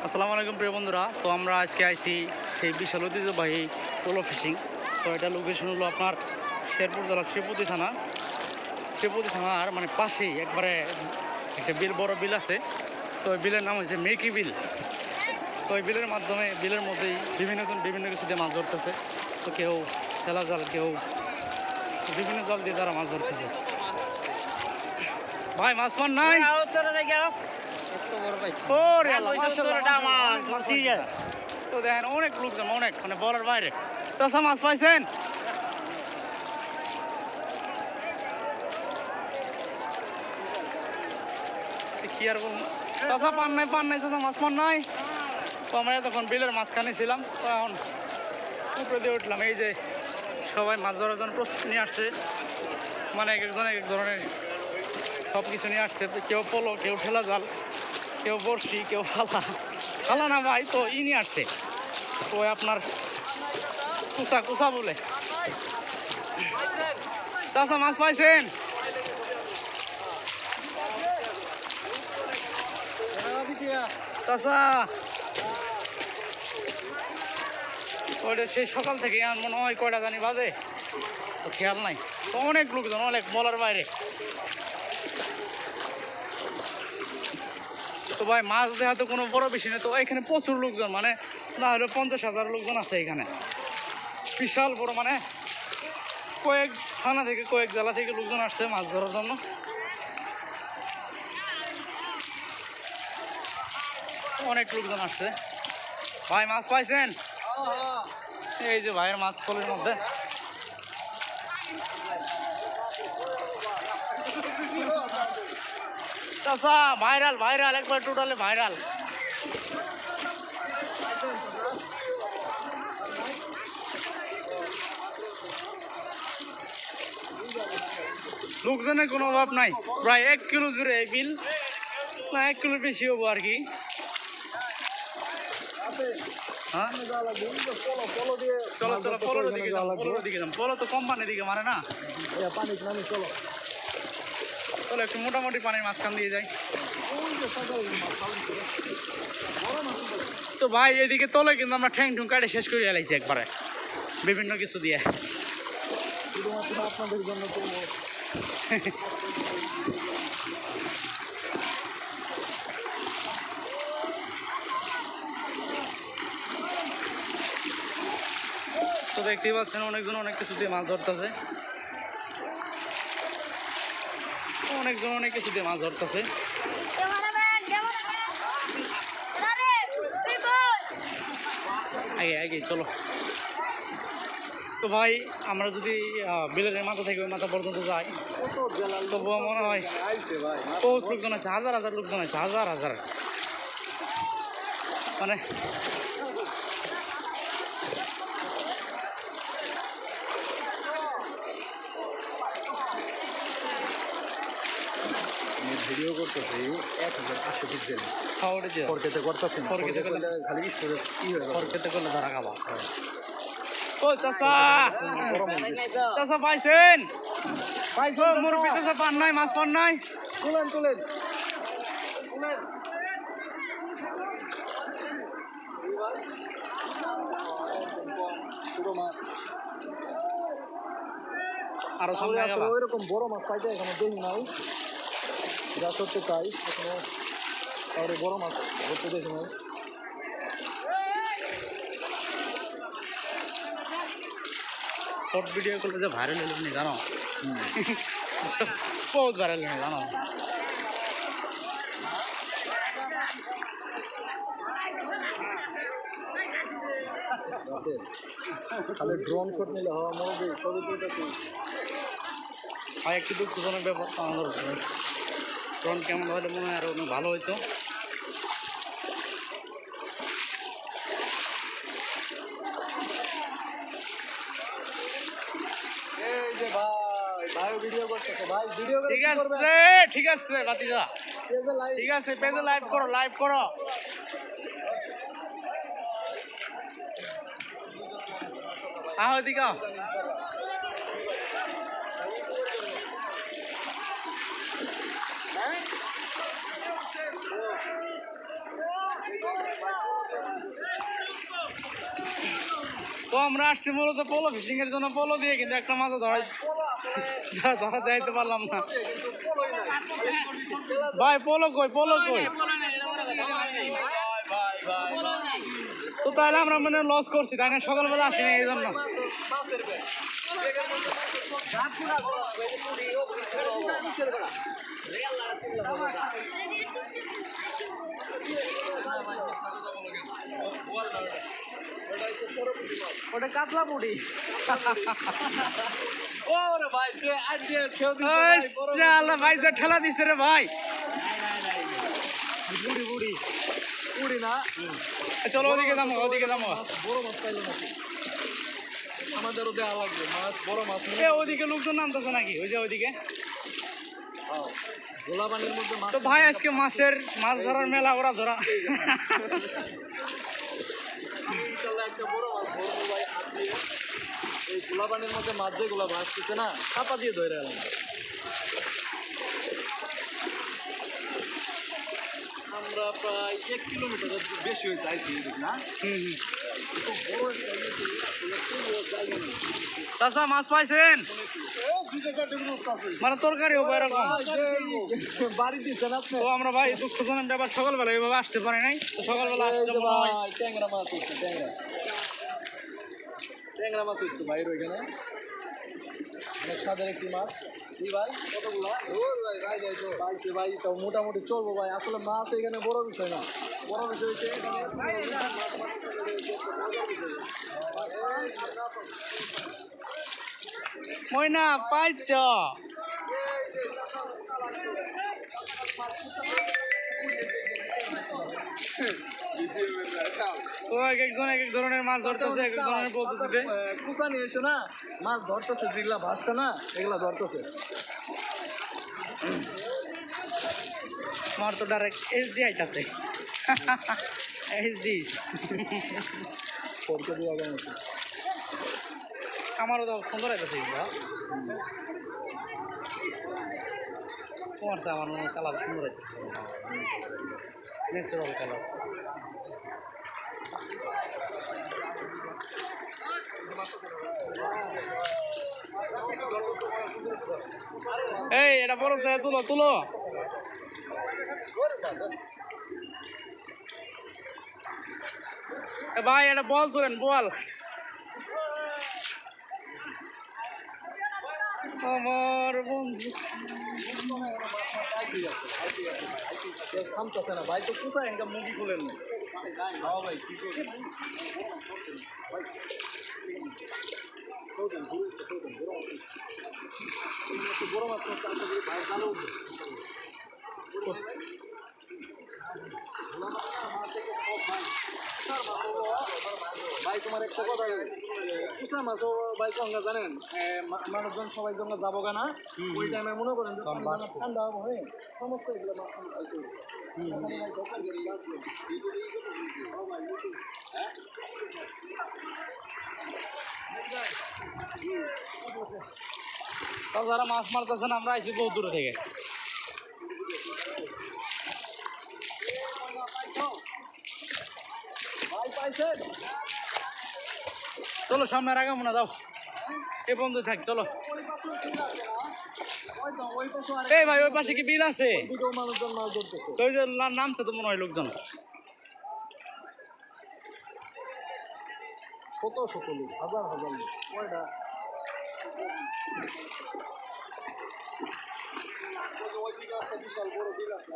আসসালামু আলাইকুম প্রিয় বন্ধুরা। তো আমরা আজকে আইছি সেই বিশাল ঐতিহ্যবাহী পোলো ফিশিং। তো এটা লোকেশন হলো আপনার শেরপুর জেলা শ্রীপতি থানার মানে পাশেই একবারে একটা বিল, বড় বিল আছে। তো ওই বিলের নাম হচ্ছে মেকি বিল। তো ওই বিলের মাধ্যমে বিলের মধ্যেই বিভিন্নজন বিভিন্ন কিছু দিয়ে মাছ ধরতেছে। তো কেউ ঠেলা জাল, কেউ বিভিন্ন জাল দিয়ে তারা মাছ ধরতেছে। ভাই মাছ পান নাই? তো দেখেন অনেক লোকজন, অনেক মানে বলার বাইরে। চাষা মাছ পাইছেন? কি আর বলুন, চাষা পান নাই চাষা মাছ পান নাই। তো আমরা তখন বিলের মাঝখানে ছিলাম। তো এখন উপরে দিয়ে উঠলাম। এই যে সবাই মাছ ধরার জন্য প্রস্তুতি নিয়ে আসছে, মানে এক একজন এক এক ধরনের সব কিছু নিয়ে আসছে। কেউ পোলো, কেউ ঠেলা জাল, কেউ বড়শি, কেউ ফালা না ভাই, তো নিয়ে আসছে। তো আপনার কুসা বলে। চাচা মাছ পাইছেন? চাচা ওইটা সেই সকাল থেকে আর মনে হয় কয়টা জানি বাজে, তো খেয়াল নাই। তো অনেক লোকজন, অনেক বলার বাইরে। তো ভাই মাছ দেখা তো কোনো বড় বেশি নেই। তো এখানে প্রচুর লোকজন, মানে না হলে 50,000 লোকজন আছে এখানে। বিশাল বড়, মানে কয়েক থানা থেকে, কয়েক জেলা থেকে লোকজন আসছে মাছ ধরার জন্য। অনেক লোকজন আসছে। ভাই মাছ পাইছেন? এই যে ভাইয়ের মাছ থলের মধ্যে। চাচা ভাইরাল একবার টোটালে ভাইরাল। লোকজনের কোনো অভাব নাই। প্রায় 1 কিলো জুড়ে এই বিল, না 1 কিলোর বেশি হবো আর কি। হ্যাঁ চলো পলোর দিকে যাম। পলো তো কোম্পানির দিকে মারে না। চলো একটু মোটামুটি পানির মাঝখান দিয়ে যাই। তো ভাই এদিকে তলে কিন্তু আমরা ঠ্যাং ঠুং কাটে শেষ করে এলাইছি একবারে বিভিন্ন কিছু দিয়ে। আপনাদের জন্য তো দেখতেই পাচ্ছেন অনেকজন অনেক কিছু দিয়ে মাছ ধরতেছে। আগে চলো। তো ভাই আমরা যদি বিলের মাথা থেকে ওই মাথা পর্যন্ত যাই, তবুও মনে হয় বহুত লোকজন আছে, হাজার লোকজন আছে, হাজার মানে। ভিডিও করতেছি 1080 পিক্সেল খাওয়াটা দিয়ে ফরকেতে করতেছি না, ফরকেতে করলে খালি স্টোরেজ কি হয়ে ফরকেতে করলে ধরা খাবা। ও চাচা পাইছেন? মুরব্বী চাচা পান নাই, মাছ পান নাই? তুলেন আরো সামনে ওইরকম বড় মাছ পাইতে এখনো দেখি নাই, যা সত্যি তাই। এখনো আর বড় মাছ ধরতে দেখি নাই। শর্ট ভিডিও করলে যে ভাইরাল হলো নি জানো? বহুত ভাইরাল হলো জানো? খালি ড্রোন শট নিলে হওয়া মরবে সবই তো। ভাই একটু দুঃখজনক ব্যাপার আমাদের ড্রোন কেমন হলে মনে হয় আরো অনেক ভালো হইতো। এই যে ভাই ভিডিও করতেছে, ভাই ভিডিও ঠিক আছে বাতিজা, ঠিক আছে পেজে লাইভ করো। ওদিকে তো আমরা আসছি মূলত পোলো ফিশিং এর জন্য, পোলো দিয়ে কিন্তু একটা মাছও ধরা দেখাইতে পারলাম না। ভাই পোলো কই, পোলো কই? তো তাহলে আমরা মানে লস করছি তাই না, সকালবেলা আসি না এই জন্য। ওটা কাতলা পুটি। ভাই যে ঠেলা দিছে রে ভাই। বুড়ি বুড়ি বুড়ি না, চলো ওদিকে যাবো, ওদিকে যাবো। বড় মাছ পাইলো নাকি? আমাদেরও দেওয়া লাগবে মাছ, বড় মাছ। ওদিকে লোকজন নামতেছে নাকি? ওই যে ওইদিকে গোলা পানির মধ্যে মাছ। তো ভাই আজকে মাছ ধরার মেলা, ওরা ধরা। একটা বড় মাছ ধরবো ভাই হাত দিয়ে। এই গোলা পানির মধ্যে মাছ যেগুলো ভাসতেছে না, চাপা দিয়ে ধরে এলাম। আমরা প্রায় 1 কিলোমিটারের বেশি হয়েছে আইসি না। চাচা মাছ পাইছেন? মানে তরকারি হবে এরকম বাড়ি দিচ্ছেন আপনি? তো আমরা ভাই দুঃখজনক ব্যাপার, সকালবেলা এইভাবে আসতে পারি নাই। তো সকালবেলা আসতে মনে হয় ট্যাংরা মাছ হচ্ছে, ট্যাংরা মাছ হচ্ছে বাইরে ওইখানে। অনেক স্বাদের একটি মাছ। জি ভাই কতগুলো? পাইছে ভাই, তো মোটামুটি চলবো ভাই। আসলে মাছ এখানে বড় বিষয় না, বড় বিষয় হচ্ছে এখানে ময়না পাইছ? তো এক একজন এক এক ধরনের মাছ ধরতেছে, এক এক ধরনের পদ্ধতিতে। কুসা নিয়ে এসে না মাছ ধরতেছে, যেগুলা ভাসছে না এগুলা ধরতেছে। আমার তো ডাইরেক্ট এইচডি আইতাছে। এইচডি পরকে দেওয়া যায় নাকি? আমারও তো সুন্দর আইতাছে এগুলো। তোমার চেয়ে আমার মনে হয় কালার সুন্দর আইতাছে, ন্যাচারাল কালার। এই এটা বড় চাই, তুলো তুলো। ভাই এটা বল তুলেন, বল। আমার বন্ধু থামতেছে না ভাই, তো কোথায় একটা মুভি খুলেন না। হ্যাঁ ভাই কি করবেন? বড় মাছ ভাই ভালো ভাই। তোমার একটা কথা, কুসা মাছও ভাই কঙ্গা জানেন, মানুষজন সবাই জঙ্গা যাবো না ওই টাইমে মনে করেন যে ঠান্ডা হয়ে সমস্ত এগুলো মাছ যারা মাছ মারতেছেন, আমরা আইছি বহু দূরে থেকে। ভাই পাইছেন? চলো সামনে আগামো না, যাও এ বন্ধু থাক, চলো। এই ভাই ওই পাশে কি বিল আছে? মানুষজন মাছ ধরতেছে। তো ওই যে নামছে তো মনে হয় লোকজন। শত শত লোক, হাজার হাজার লোক। কয়টা বিশাল বড় বিল আছে।